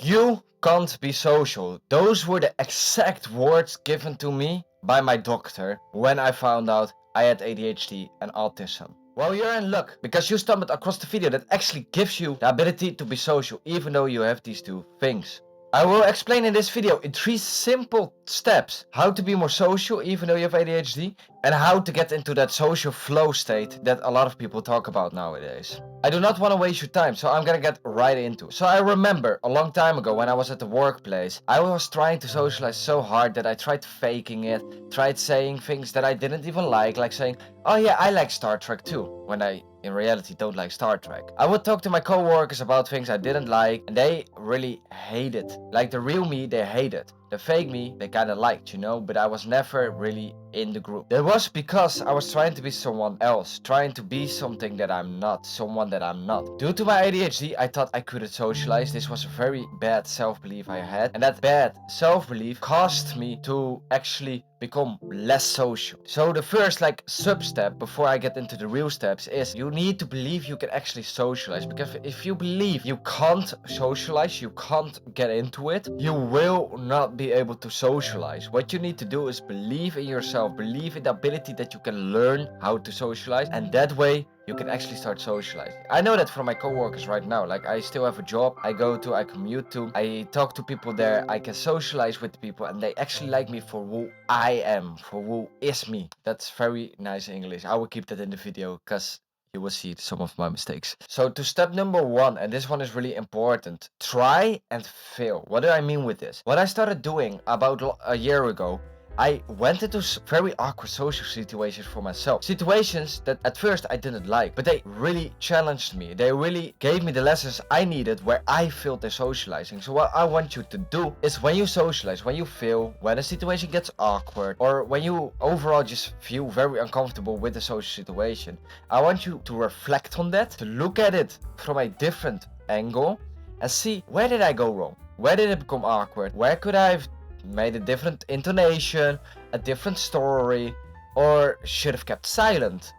You can't be social. Those were the exact words given to me by my doctor when I found out I had ADHD and autism. Well, you're in luck because you stumbled across the video that actually gives you the ability to be social even though you have these two things. I will explain in this video in 3 simple steps how to be more social even though you have ADHD and how to get into that social flow state that a lot of people talk about nowadays. I do not want to waste your time, so I'm gonna get right into it. So I remember a long time ago when I was at the workplace, I was trying to socialize so hard that I tried faking it, tried saying things that I didn't even like saying, oh yeah, I like Star Trek too, when I in reality don't like Star Trek. I would talk to my coworkers about things I didn't like and they really hate it. Like the real me, they hate it. The fake me, they kinda liked, you know, but I was never really in the group. That was because I was trying to be someone else, trying to be something that I'm not, someone that I'm not. Due to my ADHD, I thought I couldn't socialize. This was a very bad self-belief I had, and that bad self-belief caused me to actually become less social. So the first sub-step before I get into the real steps is you need to believe you can actually socialize, because if you believe you can't socialize, you can't get into it, you will not be able to socialize. What you need to do is believe in yourself, believe in the ability that you can learn how to socialize, and that way you can actually start socializing. I know that from my coworkers right now. Like, I still have a job I go to, I commute to, I talk to people there, I can socialize with people, and they actually like me for who I am, for who is me. That's very nice English. I will keep that in the video because you will see some of my mistakes. So to step number 1, and this one is really important, try and fail. What do I mean with this? What I started doing about a year ago, I went into very awkward social situations for myself. Situations that at first I didn't like, but they really challenged me. They really gave me the lessons I needed where I failed in socializing. So what I want you to do is when you socialize, when you fail, when a situation gets awkward, or when you overall just feel very uncomfortable with the social situation, I want you to reflect on that, to look at it from a different angle and see, where did I go wrong? Where did it become awkward? Where could I have made a different intonation, a different story, or should have kept silent?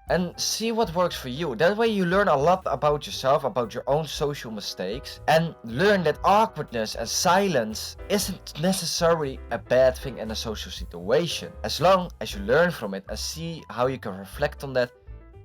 And see what works for you. That way you learn a lot about yourself, about your own social mistakes, and learn that awkwardness and silence isn't necessarily a bad thing in a social situation, as long as you learn from it and see how you can reflect on that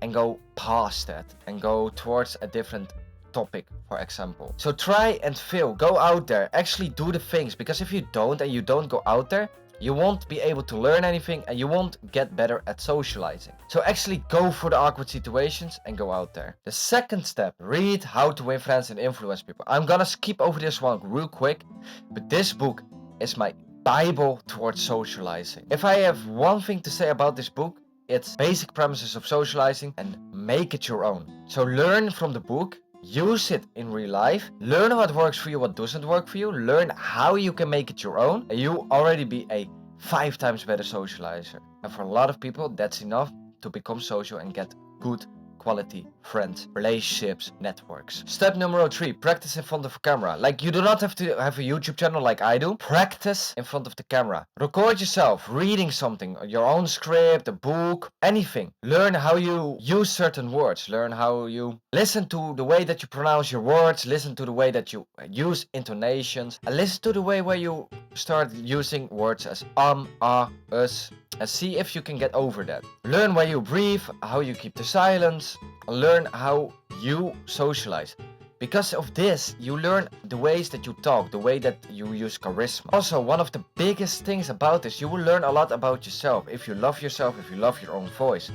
and go past that and go towards a different topic, for example. So try and fail, go out there, actually do the things, because if you don't and you don't go out there, you won't be able to learn anything and you won't get better at socializing. So actually go for the awkward situations and go out there. The second step, read How to Win Friends and Influence People. I'm gonna skip over this one real quick, but this book is my Bible towards socializing. If I have one thing to say about this book, it's basic premises of socializing and make it your own. So learn from the book, use it in real life, learn what works for you, what doesn't work for you, learn how you can make it your own, and you already be a 5 times better socializer. And for a lot of people, that's enough to become social and get good quality friends, relationships, networks. Step number 3, practice in front of a camera. Like, you do not have to have a YouTube channel like I do. Practice in front of the camera. Record yourself reading something, your own script, a book, anything. Learn how you use certain words. Learn how you listen to the way that you pronounce your words, listen to the way that you use intonations, and listen to the way where you start using words as us, and see if you can get over that. Learn where you breathe, how you keep the silence, learn how you socialize. Because of this, you learn the ways that you talk, the way that you use charisma. Also, one of the biggest things about this, you will learn a lot about yourself. If you love yourself, if you love your own voice.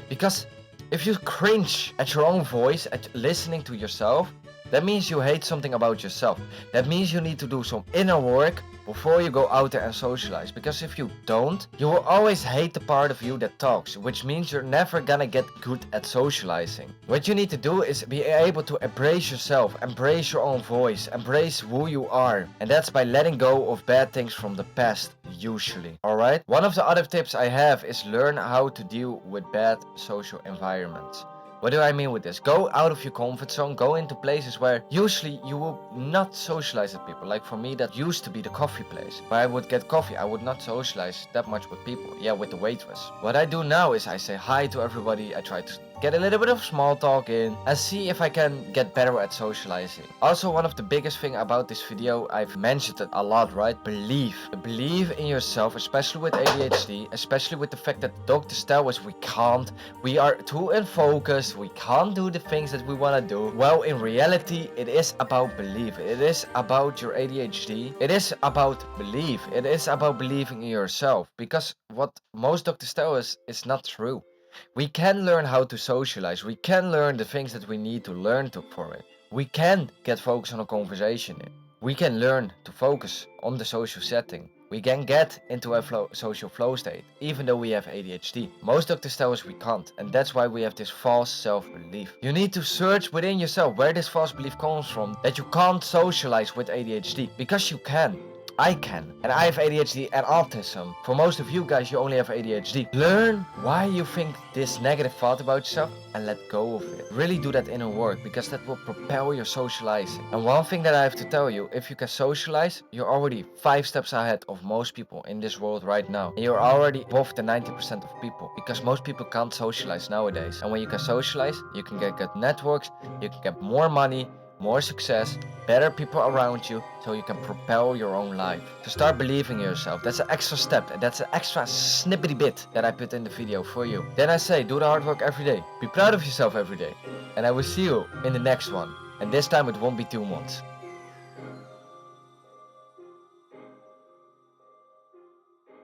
Because if you cringe at your own voice, at listening to yourself, that means you hate something about yourself. That means you need to do some inner work before you go out there and socialize. Because if you don't, you will always hate the part of you that talks, which means you're never gonna get good at socializing. What you need to do is be able to embrace yourself, embrace your own voice, embrace who you are. And that's by letting go of bad things from the past, usually. Alright? One of the other tips I have is learn how to deal with bad social environments. What do I mean with this? Go out of your comfort zone, go into places where usually you will not socialize with people. Like for me, that used to be the coffee place. Where I would get coffee, I would not socialize that much with people. Yeah, with the waitress. What I do now is I say hi to everybody, I try to get a little bit of small talk in, and see if I can get better at socializing. Also, one of the biggest thing about this video, I've mentioned it a lot, right? Believe in yourself, especially with ADHD, especially with the fact that doctors tell us we are too unfocused, we can't do the things that we want to do. Well, in reality, it is about belief. It is about your ADHD. It is about belief. It is about believing in yourself, because what most doctors tell us is not true. We can learn how to socialize. We can learn the things that we need to learn for it. We can get focused on a conversation. We can learn to focus on the social setting. We can get into a social flow state, even though we have ADHD. Most doctors tell us we can't, and that's why we have this false self-belief. You need to search within yourself where this false belief comes from, that you can't socialize with ADHD, because you can. I can, and I have ADHD and autism. For most of you guys, you only have ADHD. Learn why you think this negative thought about yourself and let go of it. Really do that inner work, because that will propel your socializing. And one thing that I have to tell you, if you can socialize, you're already 5 steps ahead of most people in this world right now. And you're already above the 90% of people, because most people can't socialize nowadays. And when you can socialize, you can get good networks, you can get more money, more success, better people around you, so you can propel your own life. To start believing in yourself, that's an extra step, and that's an extra snippety bit that I put in the video for you. Then I say, do the hard work every day. Be proud of yourself every day. And I will see you in the next one. And this time it won't be 2 months.